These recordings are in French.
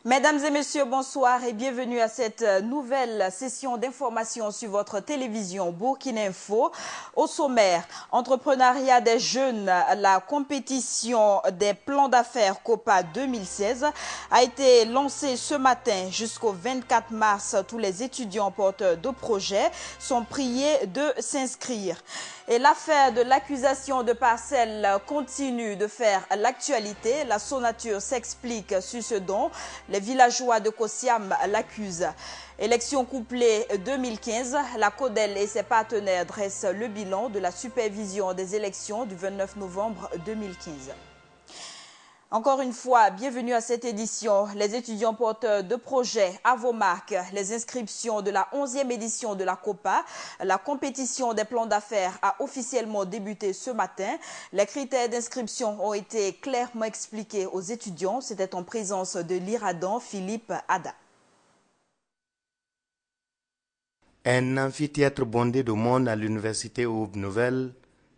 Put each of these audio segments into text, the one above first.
Mesdames et messieurs, bonsoir et bienvenue à cette nouvelle session d'information sur votre télévision Burkina Info. Au sommaire, entrepreneuriat des jeunes, la compétition des plans d'affaires COPA 2016 a été lancée ce matin jusqu'au 24 mars. Tous les étudiants porteurs de projets sont priés de s'inscrire. Et l'affaire de l'accusation de parcelles continue de faire l'actualité. La Sonature s'explique sur ce dont les villageois de Kossiam l'accusent. Élection couplée 2015, la CODEL et ses partenaires dressent le bilan de la supervision des élections du 29 novembre 2015. Encore une fois, bienvenue à cette édition. Les étudiants porteurs de projets à vos marques, les inscriptions de la 11e édition de la COPA, la compétition des plans d'affaires a officiellement débuté ce matin. Les critères d'inscription ont été clairement expliqués aux étudiants. C'était en présence de l'Iradan Philippe Ada. Un amphithéâtre bondé de monde à l'université Aube Nouvelle.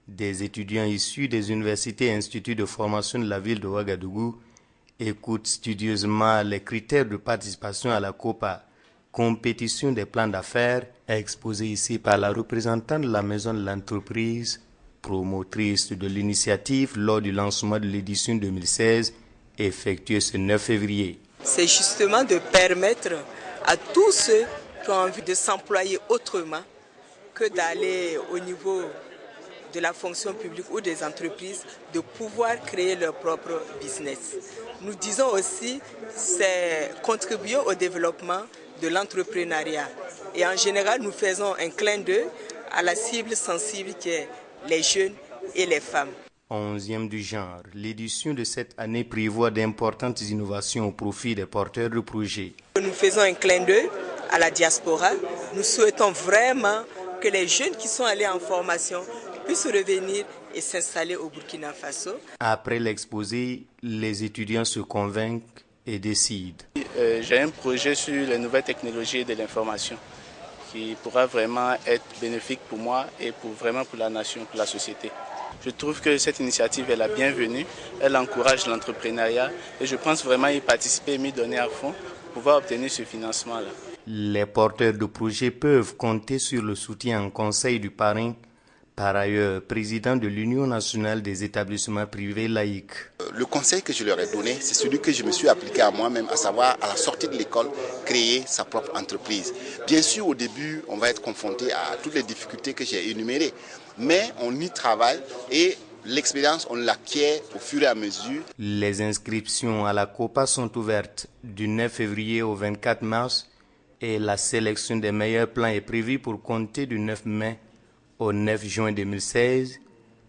Des étudiants issus des universités et instituts de formation de la ville de Ouagadougou écoutent studieusement les critères de participation à la COPA, compétition des plans d'affaires, exposés ici par la représentante de la maison de l'entreprise, promotrice de l'initiative lors du lancement de l'édition 2016, effectuée ce 9 février. C'est justement de permettre à tous ceux qui ont envie de s'employer autrement que d'aller au niveau de la fonction publique ou des entreprises, de pouvoir créer leur propre business. Nous disons aussi, c'est contribuer au développement de l'entrepreneuriat. Et en général, nous faisons un clin d'œil à la cible sensible qui est les jeunes et les femmes. 11e du genre, l'édition de cette année prévoit d'importantes innovations au profit des porteurs de projets. Nous faisons un clin d'œil à la diaspora. Nous souhaitons vraiment que les jeunes qui sont allés en formation puissent revenir et s'installer au Burkina Faso. Après l'exposé, les étudiants se convainquent et décident. J'ai un projet sur les nouvelles technologies de l'information qui pourra vraiment être bénéfique pour moi et vraiment pour la nation, pour la société. Je trouve que cette initiative est la bienvenue, elle encourage l'entrepreneuriat et je pense vraiment y participer et m'y donner à fond pour pouvoir obtenir ce financement-là. Les porteurs de projets peuvent compter sur le soutien en conseil du parrain, par ailleurs président de l'Union nationale des établissements privés laïcs. Le conseil que je leur ai donné, c'est celui que je me suis appliqué à moi-même, à savoir à la sortie de l'école, créer sa propre entreprise. Bien sûr, au début, on va être confronté à toutes les difficultés que j'ai énumérées, mais on y travaille et l'expérience, on l'acquiert au fur et à mesure. Les inscriptions à la COPA sont ouvertes du 9 février au 24 mars et la sélection des meilleurs plans est prévue pour compter du 9 mai au 9 juin 2016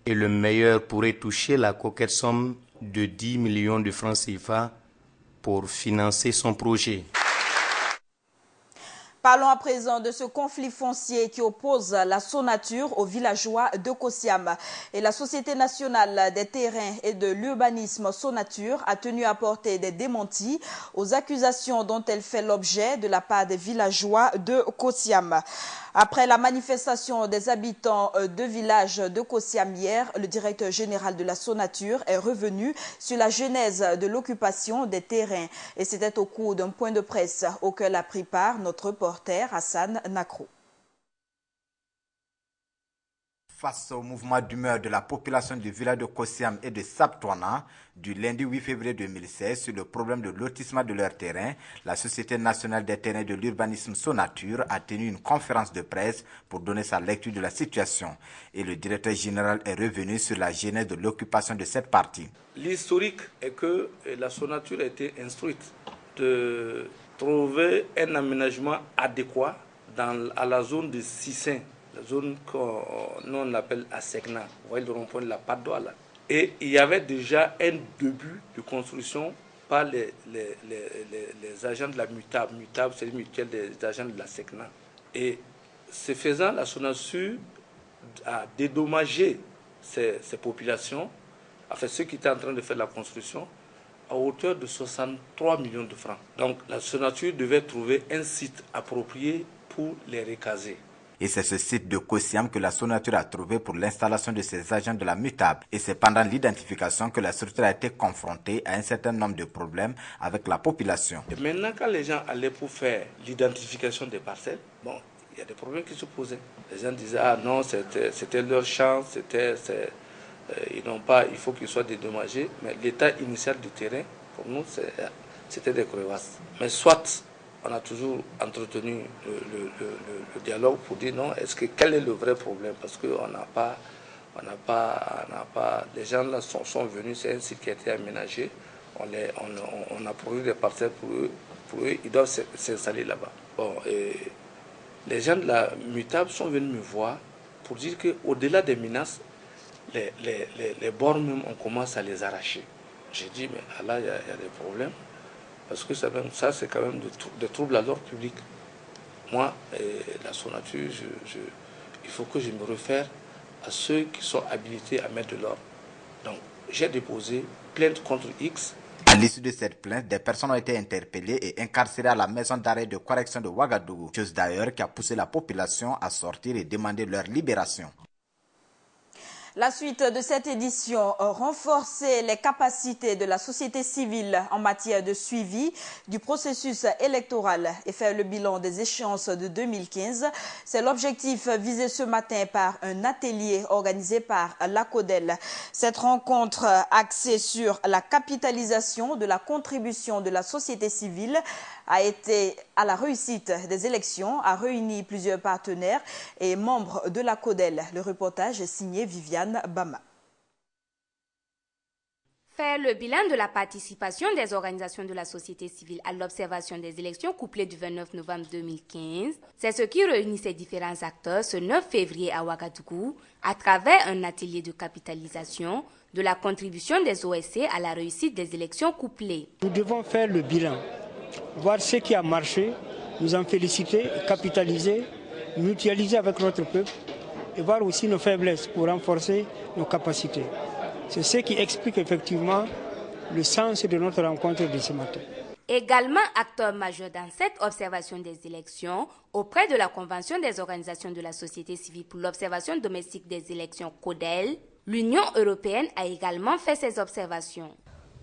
et le meilleur pourrait toucher la coquette somme de 10 millions de francs CFA pour financer son projet. Parlons à présent de ce conflit foncier qui oppose la Sonature aux villageois de Kossiam. Et la Société nationale des terrains et de l'urbanisme Sonature a tenu à porter des démentis aux accusations dont elle fait l'objet de la part des villageois de Kossiam. Après la manifestation des habitants de village de Kossiam hier, le directeur général de la Sonature est revenu sur la genèse de l'occupation des terrains. Et c'était au cours d'un point de presse auquel a pris part notre reporter Hassan Nakro. Face au mouvement d'humeur de la population du village de Kossiam et de Saptouana, du lundi 8 février 2016 sur le problème de lotissement de leur terrain, la Société nationale des terrains de l'urbanisme Sonature a tenu une conférence de presse pour donner sa lecture de la situation. Et le directeur général est revenu sur la genèse de l'occupation de cette partie. L'historique est que la Sonature a été instruite de trouver un aménagement adéquat à la zone de Sissin, la zone qu'on appelle Asegna, vous voyez le rond-point de la Padoa là. Et il y avait déjà un début de construction par les agents de la MUTAB, c'est le mutuel des agents de la SECNA. Et ce faisant, la Sonature a dédommagé ces populations, enfin ceux qui étaient en train de faire la construction, à hauteur de 63 millions de francs. Donc la Sonature devait trouver un site approprié pour les recaser. Et c'est ce site de Kossiam que la Sonature a trouvé pour l'installation de ses agents de la mutable. Et c'est pendant l'identification que la structure a été confrontée à un certain nombre de problèmes avec la population. Et maintenant, quand les gens allaient pour faire l'identification des parcelles, bon, il y a des problèmes qui se posaient. Les gens disaient, ah non, c'était leur champ, ils n'ont pas, il faut qu'ils soient dédommagés. Mais l'état initial du terrain, pour nous, c'était des crevasses. Mais soit, on a toujours entretenu le dialogue pour dire non, quel est le vrai problème? Parce qu'on n'a pas, les gens là sont venus, c'est un site qui a été aménagé, on a produit des parcelles pour eux, ils doivent s'installer là-bas. Bon, et les gens de la mutable sont venus me voir pour dire qu'au-delà des menaces, les bornes même, on commence à les arracher. J'ai dit, mais là, il y a des problèmes. Parce que ça c'est quand même des troubles à l'ordre public. Moi, la Sonature, il faut que je me réfère à ceux qui sont habilités à mettre de l'ordre. Donc, j'ai déposé plainte contre X. À l'issue de cette plainte, des personnes ont été interpellées et incarcérées à la maison d'arrêt de correction de Ouagadougou. Chose d'ailleurs qui a poussé la population à sortir et demander leur libération. La suite de cette édition, renforcer les capacités de la société civile en matière de suivi du processus électoral et faire le bilan des échéances de 2015. C'est l'objectif visé ce matin par un atelier organisé par la CODEL. Cette rencontre axée sur la capitalisation de la contribution de la société civile a été à la réussite des élections, a réuni plusieurs partenaires et membres de la CODEL. Le reportage est signé Viviane Bama. Faire le bilan de la participation des organisations de la société civile à l'observation des élections couplées du 29 novembre 2015, c'est ce qui réunit ces différents acteurs ce 9 février à Ouagadougou à travers un atelier de capitalisation de la contribution des OSC à la réussite des élections couplées. Nous devons faire le bilan, voir ce qui a marché, nous en féliciter, capitaliser, mutualiser avec notre peuple et voir aussi nos faiblesses pour renforcer nos capacités. C'est ce qui explique effectivement le sens de notre rencontre de ce matin. Également acteur majeur dans cette observation des élections, auprès de la Convention des organisations de la société civile pour l'observation domestique des élections CODEL, l'Union européenne a également fait ses observations.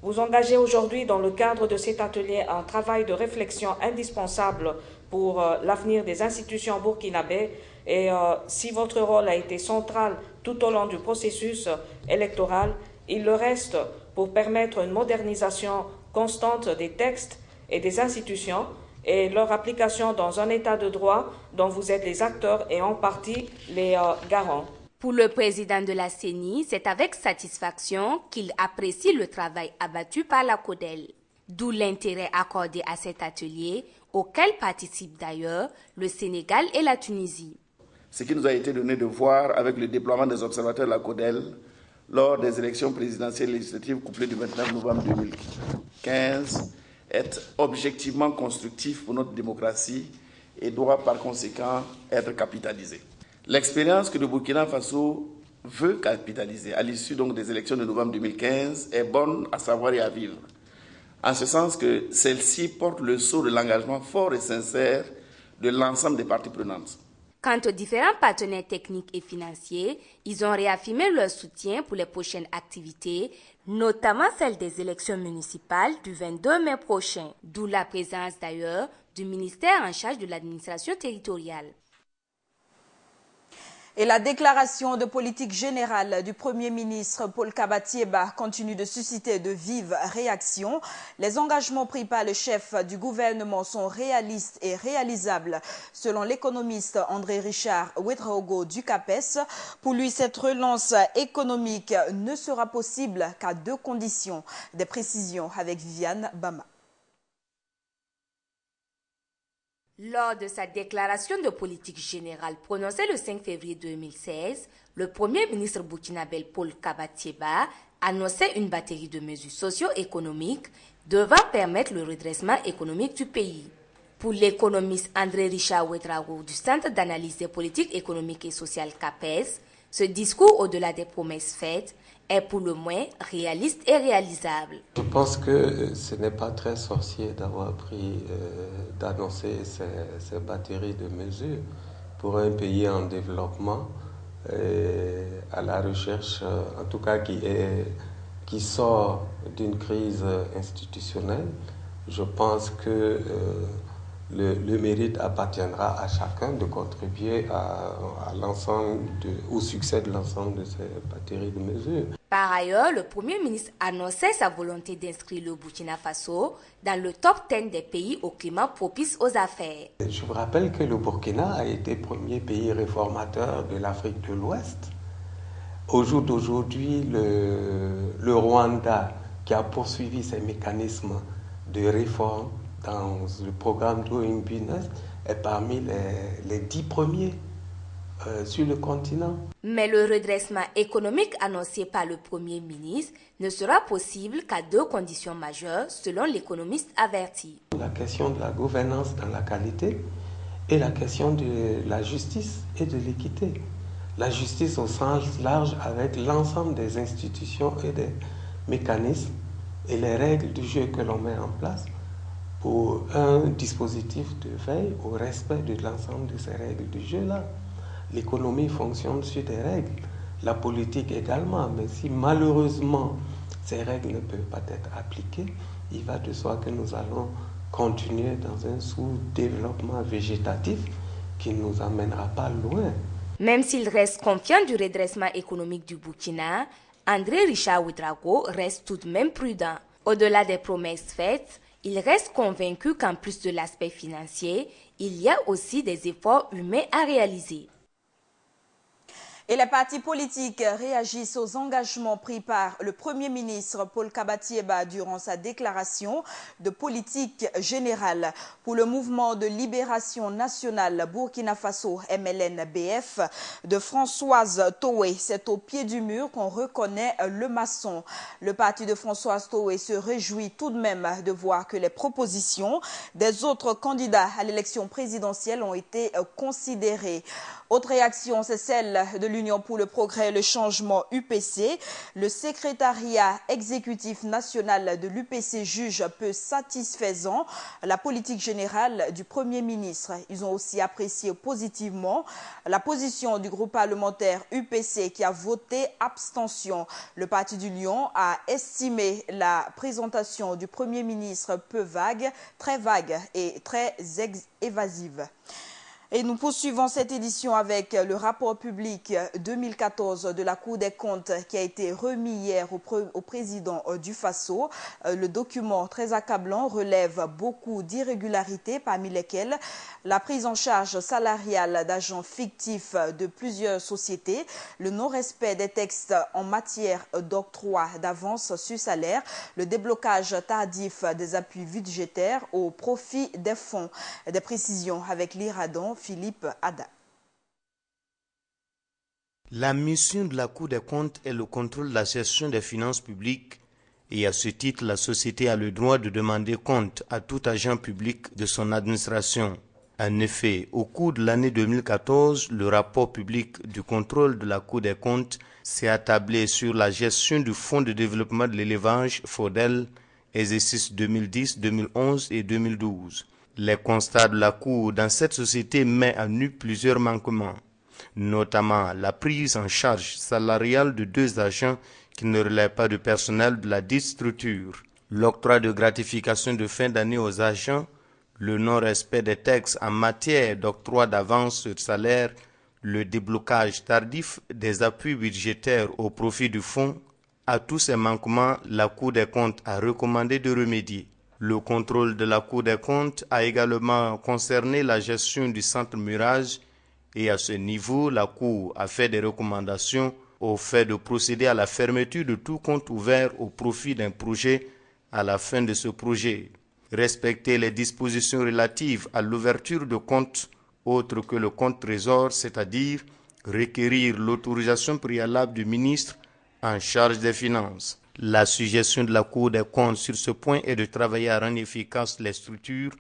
Vous engagez aujourd'hui dans le cadre de cet atelier un travail de réflexion indispensable pour l'avenir des institutions burkinabées et si votre rôle a été central tout au long du processus électoral, il le reste pour permettre une modernisation constante des textes et des institutions et leur application dans un état de droit dont vous êtes les acteurs et en partie les garants. Pour le président de la CENI, c'est avec satisfaction qu'il apprécie le travail abattu par la CODEL. D'où l'intérêt accordé à cet atelier, auquel participent d'ailleurs le Sénégal et la Tunisie. Ce qui nous a été donné de voir avec le déploiement des observateurs de la CODEL lors des élections présidentielles et législatives couplées du 29 novembre 2015 est objectivement constructif pour notre démocratie et doit par conséquent être capitalisé. L'expérience que le Burkina Faso veut capitaliser à l'issue donc des élections de novembre 2015 est bonne à savoir et à vivre, en ce sens que celle-ci porte le sceau de l'engagement fort et sincère de l'ensemble des parties prenantes. Quant aux différents partenaires techniques et financiers, ils ont réaffirmé leur soutien pour les prochaines activités, notamment celle des élections municipales du 22 mai prochain, d'où la présence d'ailleurs du ministère en charge de l'administration territoriale. Et la déclaration de politique générale du Premier ministre Paul Kabatieba continue de susciter de vives réactions. Les engagements pris par le chef du gouvernement sont réalistes et réalisables. Selon l'économiste André Richard Ouedraogo du CAPES, pour lui, cette relance économique ne sera possible qu'à deux conditions. Des précisions avec Viviane Bama. Lors de sa déclaration de politique générale prononcée le 5 février 2016, le Premier ministre burkinabé Paul Kabatieba annonçait une batterie de mesures socio-économiques devant permettre le redressement économique du pays. Pour l'économiste André Richard Ouedraogo du Centre d'analyse des politiques économiques et sociales CAPES, ce discours, au-delà des promesses faites, est pour le moins réaliste et réalisable. Je pense que ce n'est pas très sorcier d'avoir d'annoncer ces batteries de mesures. pour un pays en développement, à la recherche, en tout cas qui sort d'une crise institutionnelle. Je pense que le mérite appartiendra à chacun de contribuer au succès de l'ensemble de ces batteries de mesures. Par ailleurs, le Premier ministre annonçait sa volonté d'inscrire le Burkina Faso dans le top 10 des pays au climat propice aux affaires. Je vous rappelle que le Burkina a été le premier pays réformateur de l'Afrique de l'Ouest. Au jour d'aujourd'hui, le Rwanda, qui a poursuivi ses mécanismes de réforme dans le programme Doing Business, est parmi les 10 premiers sur le continent. Mais le redressement économique annoncé par le Premier ministre ne sera possible qu'à 2 conditions majeures, selon l'économiste averti. La question de la gouvernance dans la qualité et la question de la justice et de l'équité. La justice au sens large avec l'ensemble des institutions et des mécanismes et les règles du jeu que l'on met en place pour un dispositif de veille au respect de l'ensemble de ces règles du jeu-là. L'économie fonctionne sur des règles, la politique également, mais si malheureusement ces règles ne peuvent pas être appliquées, il va de soi que nous allons continuer dans un sous-développement végétatif qui ne nous amènera pas loin. Même s'il reste confiant du redressement économique du Burkina, André Richard Ouédraogo reste tout de même prudent. Au-delà des promesses faites, il reste convaincu qu'en plus de l'aspect financier, il y a aussi des efforts humains à réaliser. Et les partis politiques réagissent aux engagements pris par le Premier ministre Paul Kabatieba durant sa déclaration de politique générale. Pour le mouvement de libération nationale Burkina Faso MLN-BF de Françoise Toé, c'est au pied du mur qu'on reconnaît le maçon. Le parti de Françoise Toé se réjouit tout de même de voir que les propositions des autres candidats à l'élection présidentielle ont été considérées. Autre réaction, c'est celle de l'Union pour le progrès et le changement UPC. Le secrétariat exécutif national de l'UPC juge peu satisfaisant la politique générale du Premier ministre. Ils ont aussi apprécié positivement la position du groupe parlementaire UPC qui a voté abstention. Le Parti du Lion a estimé la présentation du Premier ministre peu vague, très vague et très évasive. Et nous poursuivons cette édition avec le rapport public 2014 de la Cour des comptes qui a été remis hier au président du Faso. Le document très accablant relève beaucoup d'irrégularités, parmi lesquelles la prise en charge salariale d'agents fictifs de plusieurs sociétés, le non-respect des textes en matière d'octroi d'avance sur salaire, le déblocage tardif des appuis budgétaires au profit des fonds. Des précisions avec l'Iradon, Philippe Ada. La mission de la Cour des comptes est le contrôle de la gestion des finances publiques et à ce titre, la société a le droit de demander compte à tout agent public de son administration. En effet, au cours de l'année 2014, le rapport public du contrôle de la Cour des comptes s'est attablé sur la gestion du Fonds de développement de l'élevage FODEL, exercice 2010, 2011 et 2012. Les constats de la Cour dans cette société mettent à nu plusieurs manquements, notamment la prise en charge salariale de 2 agents qui ne relèvent pas du personnel de la dite structure, l'octroi de gratification de fin d'année aux agents, le non-respect des textes en matière d'octroi d'avance sur salaire, le déblocage tardif des appuis budgétaires au profit du fonds. À tous ces manquements, la Cour des comptes a recommandé de remédier. Le contrôle de la Cour des comptes a également concerné la gestion du centre Mirage et à ce niveau, la Cour a fait des recommandations au fait de procéder à la fermeture de tout compte ouvert au profit d'un projet à la fin de ce projet. Respecter les dispositions relatives à l'ouverture de comptes autres que le compte trésor, c'est-à-dire requérir l'autorisation préalable du ministre en charge des finances. La suggestion de la Cour des comptes sur ce point est de travailler à rendre efficaces les structures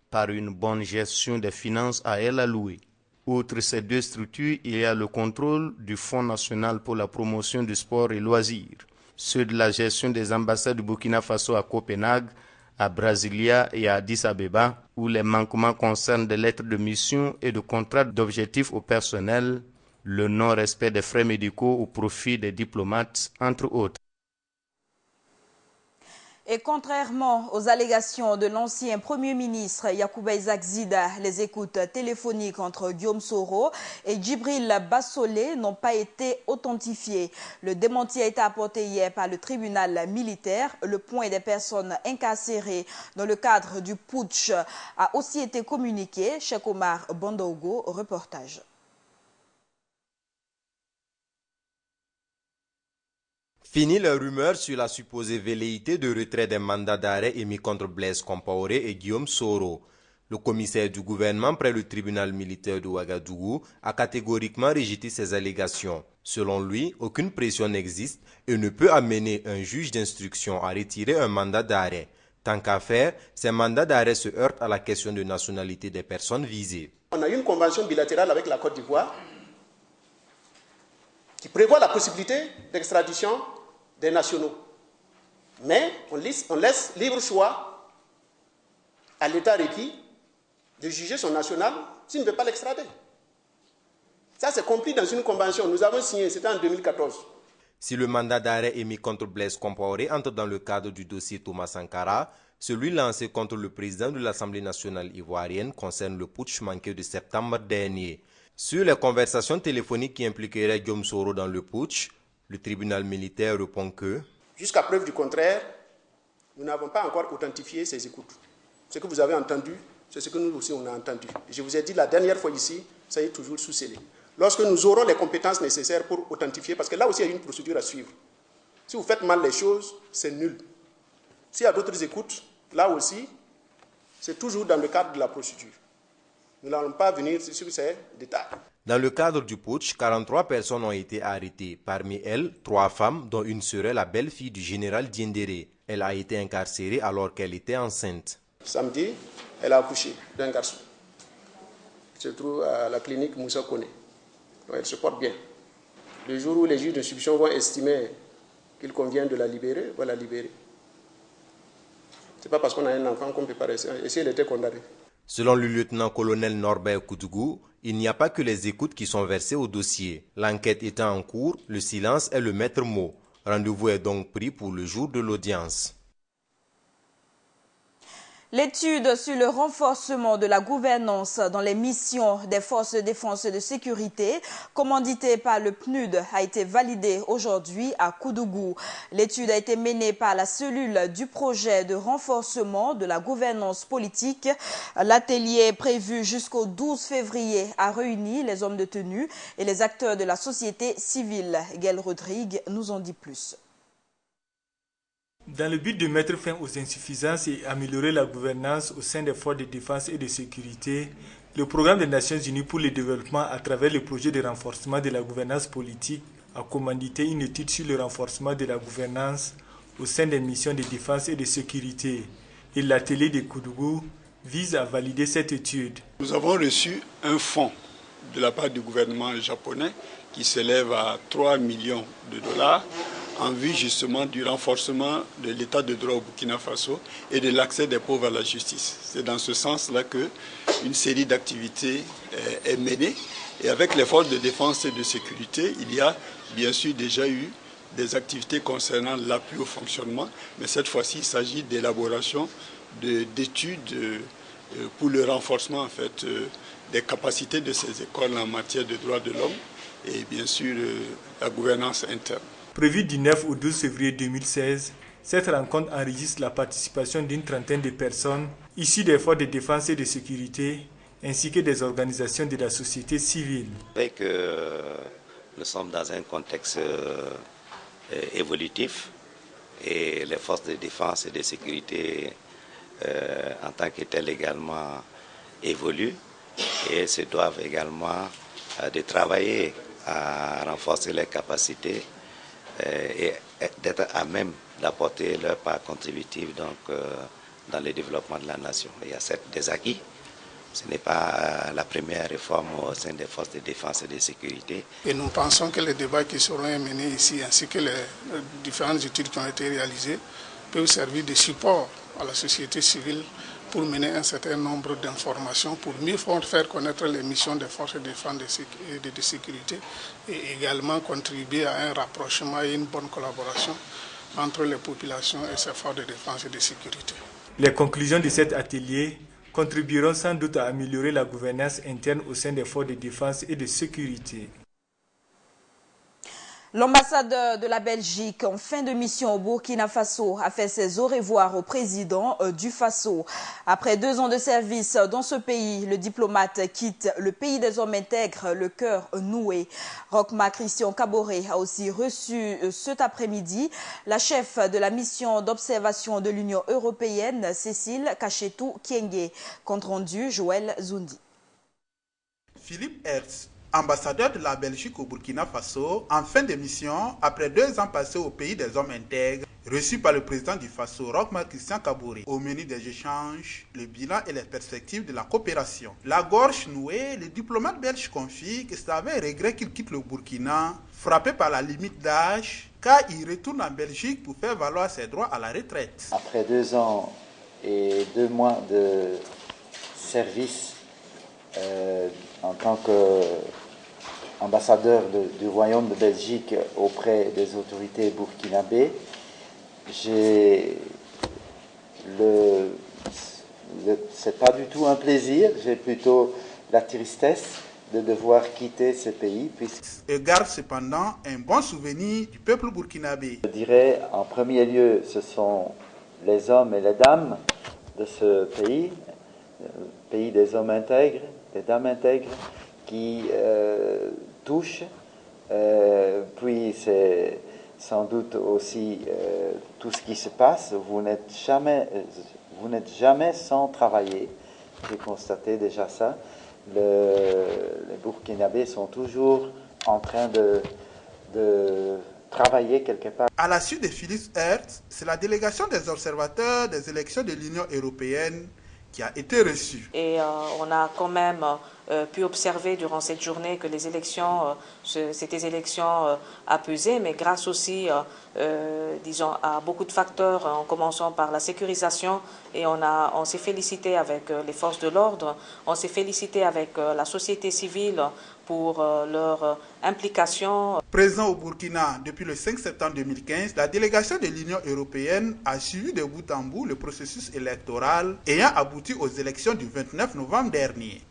par une bonne gestion des finances à elles allouées. Outre ces 2 structures, il y a le contrôle du Fonds national pour la promotion du sport et loisirs, ceux de la gestion des ambassades du Burkina Faso à Copenhague, à Brasilia et à Addis Abeba, où les manquements concernent des lettres de mission et de contrats d'objectifs au personnel, le non-respect des frais médicaux au profit des diplomates, entre autres. Et contrairement aux allégations de l'ancien Premier ministre Yacouba Isaac Zida, les écoutes téléphoniques entre Guillaume Soro et Djibril Bassolé n'ont pas été authentifiées. Le démenti a été apporté hier par le tribunal militaire. Le point des personnes incarcérées dans le cadre du putsch a aussi été communiqué. Cheikh Omar Bandogo, reportage. Fini les rumeurs sur la supposée velléité de retrait des mandats d'arrêt émis contre Blaise Compaoré et Guillaume Soro. Le commissaire du gouvernement près le tribunal militaire de Ouagadougou a catégoriquement rejeté ces allégations. Selon lui, aucune pression n'existe et ne peut amener un juge d'instruction à retirer un mandat d'arrêt. Tant qu'à faire, ces mandats d'arrêt se heurtent à la question de nationalité des personnes visées. On a eu une convention bilatérale avec la Côte d'Ivoire qui prévoit la possibilité d'extradition des nationaux. Mais on laisse libre choix à l'État requis de juger son national s'il ne veut pas l'extrader. Ça, c'est compris dans une convention. Nous avons signé, c'était en 2014. Si le mandat d'arrêt émis contre Blaise Compaoré entre dans le cadre du dossier Thomas Sankara, celui lancé contre le président de l'Assemblée nationale ivoirienne concerne le putsch manqué de septembre dernier. Sur les conversations téléphoniques qui impliqueraient Guillaume Soro dans le putsch, le tribunal militaire répond que jusqu'à preuve du contraire, nous n'avons pas encore authentifié ces écoutes. Ce que vous avez entendu, c'est ce que nous aussi on a entendu. Et je vous ai dit la dernière fois ici, ça est toujours sous scellé. Lorsque nous aurons les compétences nécessaires pour authentifier, parce que là aussi il y a une procédure à suivre. Si vous faites mal les choses, c'est nul. S'il y a d'autres écoutes, là aussi, c'est toujours dans le cadre de la procédure. Nous n'allons pas venir sur ces détails. Dans le cadre du putsch, 43 personnes ont été arrêtées. Parmi elles, 3 femmes, dont une serait la belle-fille du général Diendéré. Elle a été incarcérée alors qu'elle était enceinte. Samedi, elle a accouché d'un garçon. Il se trouve à la clinique Moussa Kone. Elle se porte bien. Le jour où les juges d'instruction vont estimer qu'il convient de la libérer, on va la libérer. Ce n'est pas parce qu'on a un enfant qu'on ne peut pas rester. Et si elle était condamnée? Selon le lieutenant-colonel Norbert Koudougou, il n'y a pas que les écoutes qui sont versées au dossier. L'enquête étant en cours, le silence est le maître mot. Rendez-vous est donc pris pour le jour de l'audience. L'étude sur le renforcement de la gouvernance dans les missions des forces de défense et de sécurité, commanditée par le PNUD, a été validée aujourd'hui à Koudougou. L'étude a été menée par la cellule du projet de renforcement de la gouvernance politique. L'atelier prévu jusqu'au 12 février a réuni les hommes de tenue et les acteurs de la société civile. Gaël Rodrigue nous en dit plus. Dans le but de mettre fin aux insuffisances et améliorer la gouvernance au sein des forces de défense et de sécurité, le programme des Nations Unies pour le développement à travers le projet de renforcement de la gouvernance politique a commandité une étude sur le renforcement de la gouvernance au sein des missions de défense et de sécurité. Et l'atelier de Koudougou vise à valider cette étude. Nous avons reçu un fonds de la part du gouvernement japonais qui s'élève à 3 millions de dollars en vue justement du renforcement de l'état de droit au Burkina Faso et de l'accès des pauvres à la justice. C'est dans ce sens-là qu'une série d'activités est menée. Et avec les forces de défense et de sécurité, il y a bien sûr déjà eu des activités concernant l'appui au fonctionnement, mais cette fois-ci, il s'agit d'élaboration d'études pour le renforcement en fait, des capacités de ces écoles en matière de droits de l'homme et bien sûr la gouvernance interne. Prévue du 9 au 12 février 2016, cette rencontre enregistre la participation d'une trentaine de personnes issues des forces de défense et de sécurité, ainsi que des organisations de la société civile. Avec, nous sommes dans un contexte évolutif et les forces de défense et de sécurité en tant que telles également évoluent et se doivent également de travailler à renforcer leurs capacités et d'être à même d'apporter leur part contributive donc, dans le développement de la nation. Il y a des acquis. Ce n'est pas la première réforme au sein des forces de défense et de sécurité. Et nous pensons que les débats qui seront menés ici, ainsi que les différentes études qui ont été réalisées, peuvent servir de support à la société civile pour mener un certain nombre d'informations, pour mieux faire connaître les missions des forces de défense et de sécurité et également contribuer à un rapprochement et une bonne collaboration entre les populations et ces forces de défense et de sécurité. Les conclusions de cet atelier contribueront sans doute à améliorer la gouvernance interne au sein des forces de défense et de sécurité. L'ambassadeur de la Belgique en fin de mission au Burkina Faso a fait ses au revoir au président du Faso. Après 2 ans de service dans ce pays, le diplomate quitte le pays des hommes intègres, le cœur noué. Rochma Christian Kaboré a aussi reçu cet après-midi la chef de la mission d'observation de l'Union européenne, Cécile Kachetou Kienge. Compte rendu, Joël Zoundi. Philippe Hertz, ambassadeur de la Belgique au Burkina Faso, en fin de mission, après 2 ans passés au pays des hommes intègres, reçu par le président du Faso, Rochma Christian Kaboré. Au menu des échanges, le bilan et les perspectives de la coopération. La gorge nouée, le diplomate belge confie que c'est avec regret qu'il quitte le Burkina, frappé par la limite d'âge, car il retourne en Belgique pour faire valoir ses droits à la retraite. Après 2 ans et 2 mois de service en tant qu'ambassadeur du Royaume de Belgique auprès des autorités burkinabées, c'est pas du tout un plaisir, j'ai plutôt la tristesse de devoir quitter ce pays. Et garde cependant un bon souvenir du peuple burkinabé. Je dirais en premier lieu, ce sont les hommes et les dames de ce pays, pays des hommes intègres, des dames intègres, qui touchent. Puis c'est sans doute aussi tout ce qui se passe. Vous n'êtes jamais sans travailler. J'ai constaté déjà ça. Les Burkinabés sont toujours en train de travailler quelque part. À la suite de Philippe Hertz, c'est la délégation des observateurs des élections de l'Union européenne qui a été reçue. Et on a quand même pu observer durant cette journée que les élections, c'était élections apaisées, mais grâce aussi, disons, à beaucoup de facteurs, en commençant par la sécurisation, et on s'est félicité avec les forces de l'ordre, on s'est félicité avec la société civile pour leur implication. Présent au Burkina depuis le 5 septembre 2015, la délégation de l'Union européenne a suivi de bout en bout le processus électoral ayant abouti aux élections du 29 novembre dernier.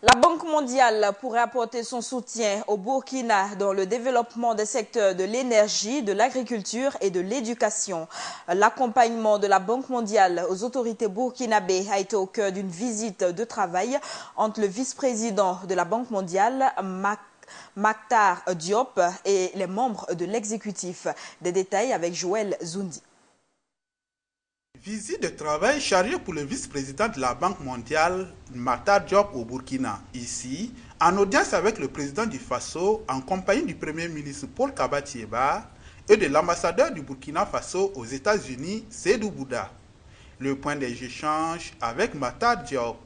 La Banque mondiale pourrait apporter son soutien au Burkina dans le développement des secteurs de l'énergie, de l'agriculture et de l'éducation. L'accompagnement de la Banque mondiale aux autorités burkinabées a été au cœur d'une visite de travail entre le vice-président de la Banque mondiale, Mactar Diop, et les membres de l'exécutif. Des détails avec Joël Zoundi. Visite de travail chargée pour le vice-président de la Banque mondiale, Mactar Diop, au Burkina. Ici, en audience avec le président du Faso, en compagnie du premier ministre Paul Kabatieba et de l'ambassadeur du Burkina Faso aux États-Unis, Seydou Bouda. Le point des échanges avec Mactar Diop.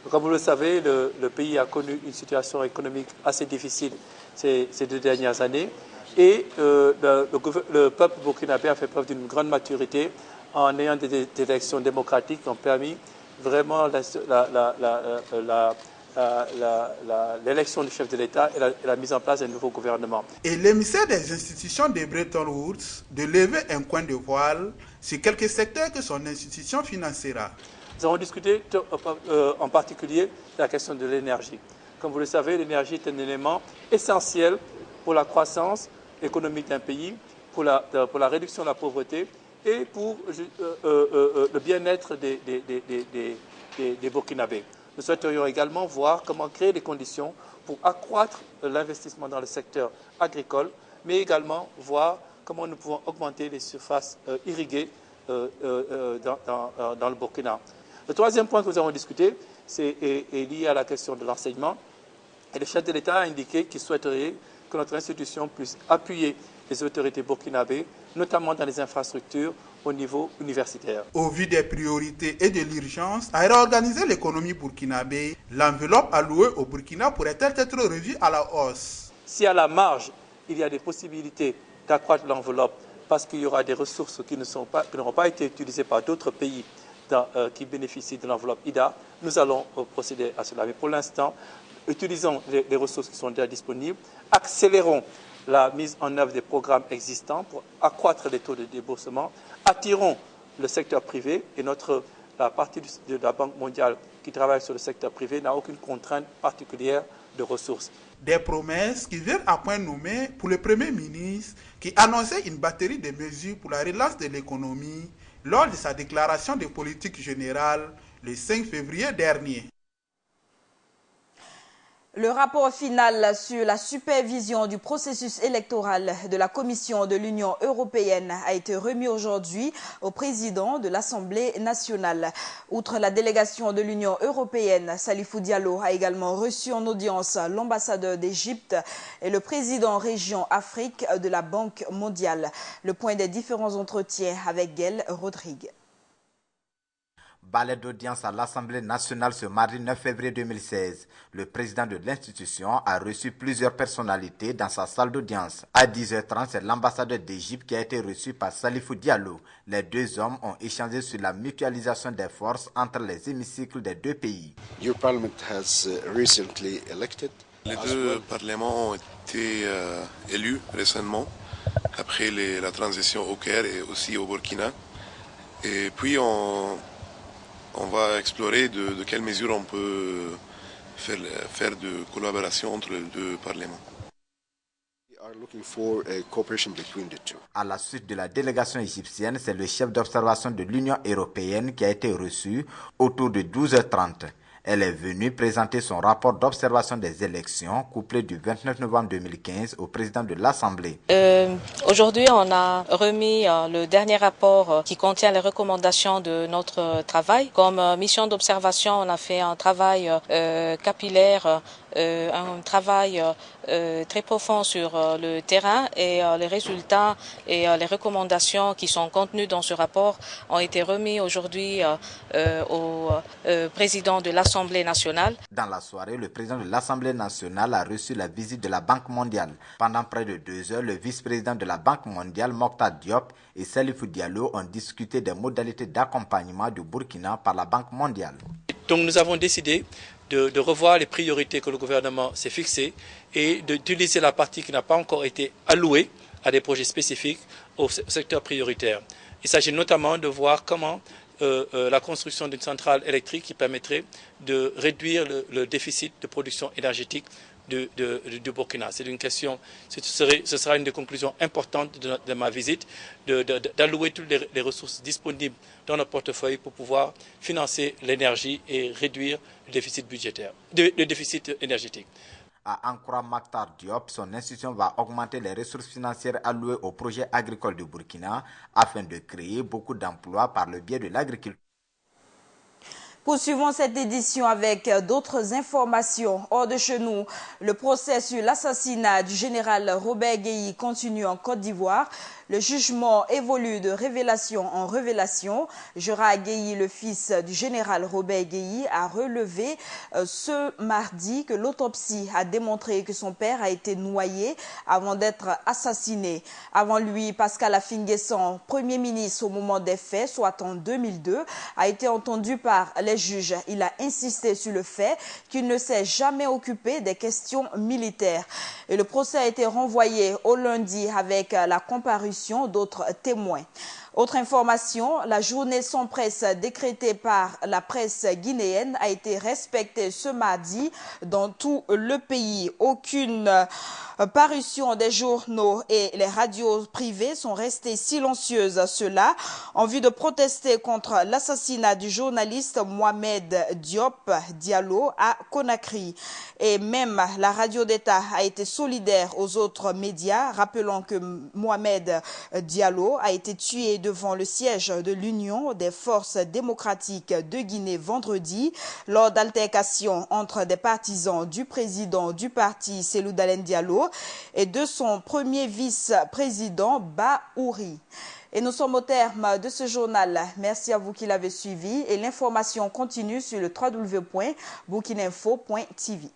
Comme vous le savez, le pays a connu une situation économique assez difficile ces 2 dernières années et le peuple burkinabé a fait preuve d'une grande maturité en ayant des élections démocratiques qui ont permis vraiment l'élection du chef de l'État et la mise en place d'un nouveau gouvernement. Et l'émissaire des institutions de Bretton Woods de lever un coin de voile sur quelques secteurs que son institution financera. Nous avons discuté en particulier de la question de l'énergie. Comme vous le savez, l'énergie est un élément essentiel pour la croissance économique d'un pays, pour la réduction de la pauvreté et pour le bien-être des Burkinabés. Nous souhaiterions également voir comment créer des conditions pour accroître l'investissement dans le secteur agricole, mais également voir comment nous pouvons augmenter les surfaces irriguées dans le Burkina. Le troisième point que nous avons discuté est lié à la question de l'enseignement. Et le chef de l'État a indiqué qu'il souhaiterait que notre institution puisse appuyer les autorités burkinabées, notamment dans les infrastructures au niveau universitaire. Au vu des priorités et de l'urgence à réorganiser l'économie burkinabé, l'enveloppe allouée au Burkina pourrait-elle être revue à la hausse? Si à la marge, il y a des possibilités d'accroître l'enveloppe parce qu'il y aura des ressources qui n'auront pas été utilisées par d'autres pays qui bénéficient de l'enveloppe IDA, nous allons procéder à cela. Mais pour l'instant, utilisons les ressources qui sont déjà disponibles, accélérons la mise en œuvre des programmes existants pour accroître les taux de déboursement, attirons le secteur privé et la partie de la Banque mondiale qui travaille sur le secteur privé n'a aucune contrainte particulière de ressources. Des promesses qui viennent à point nommé pour le Premier ministre qui annonçait une batterie de mesures pour la relance de l'économie lors de sa déclaration de politique générale le 5 février dernier. Le rapport final sur la supervision du processus électoral de la Commission de l'Union européenne a été remis aujourd'hui au président de l'Assemblée nationale. Outre la délégation de l'Union européenne, Salifou Diallo a également reçu en audience l'ambassadeur d'Égypte et le président région Afrique de la Banque mondiale. Le point des différents entretiens avec Gaël Rodrigue. Balai d'audience à l'Assemblée nationale ce mardi 9 février 2016. Le président de l'institution a reçu plusieurs personnalités dans sa salle d'audience. À 10h30, c'est l'ambassadeur d'Égypte qui a été reçu par Salifou Diallo. Les deux hommes ont échangé sur la mutualisation des forces entre les hémicycles des deux pays. Your parliament has recently elected. Les deux parlements ont été élus récemment après la transition au Caire et aussi au Burkina. Et puis on va explorer de quelles mesures on peut faire de collaboration entre les deux parlements. À la suite de la délégation égyptienne, c'est le chef d'observation de l'Union européenne qui a été reçu autour de 12h30. Elle est venue présenter son rapport d'observation des élections couplé du 29 novembre 2015 au président de l'Assemblée. Aujourd'hui, on a remis le dernier rapport qui contient les recommandations de notre travail. Comme mission d'observation, on a fait un travail capillaire, un travail très profond sur le terrain et les résultats et les recommandations qui sont contenues dans ce rapport ont été remis aujourd'hui au président de l'Assemblée nationale. Dans la soirée, le président de l'Assemblée nationale a reçu la visite de la Banque mondiale. Pendant près de 2 heures, le vice-président de la Banque mondiale, Mokhtar Diop, et Salifou Diallo ont discuté des modalités d'accompagnement du Burkina par la Banque mondiale. Donc nous avons décidé de revoir les priorités que le gouvernement s'est fixées et d'utiliser la partie qui n'a pas encore été allouée à des projets spécifiques au secteur prioritaire. Il s'agit notamment de voir comment la construction d'une centrale électrique qui permettrait de réduire le déficit de production énergétique du Burkina. C'est une question, ce sera une des conclusions importantes de ma visite, d'allouer toutes les ressources disponibles dans notre portefeuille pour pouvoir financer l'énergie et réduire le déficit budgétaire, le déficit énergétique. À Ankura Mokhtar Diop, son institution va augmenter les ressources financières allouées aux projets agricoles du Burkina afin de créer beaucoup d'emplois par le biais de l'agriculture. Poursuivons cette édition avec d'autres informations. Hors de chez nous, le procès sur l'assassinat du général Robert Guéhi continue en Côte d'Ivoire. Le jugement évolue de révélation en révélation. Jura Guéhi, le fils du général Robert Guéhi, a relevé ce mardi que l'autopsie a démontré que son père a été noyé avant d'être assassiné. Avant lui, Pascal Affi-N'Guessan, Premier ministre au moment des faits, soit en 2002, a été entendu par les juges. Il a insisté sur le fait qu'il ne s'est jamais occupé des questions militaires. Et le procès a été renvoyé au lundi avec la comparution d'autres témoins. Autre information, la journée sans presse décrétée par la presse guinéenne a été respectée ce mardi dans tout le pays. Aucune parution des journaux et les radios privées sont restées silencieuses. Cela en vue de protester contre l'assassinat du journaliste Mohamed Diallo à Conakry. Et même la radio d'État a été solidaire aux autres médias, rappelant que Mohamed Diallo a été tué devant le siège de l'Union des forces démocratiques de Guinée vendredi lors d'altercations entre des partisans du président du parti Cellou Dalein Diallo et de son premier vice-président Bahouri. Et nous sommes au terme de ce journal. Merci à vous qui l'avez suivi et l'information continue sur le www.burkineinfo.tv.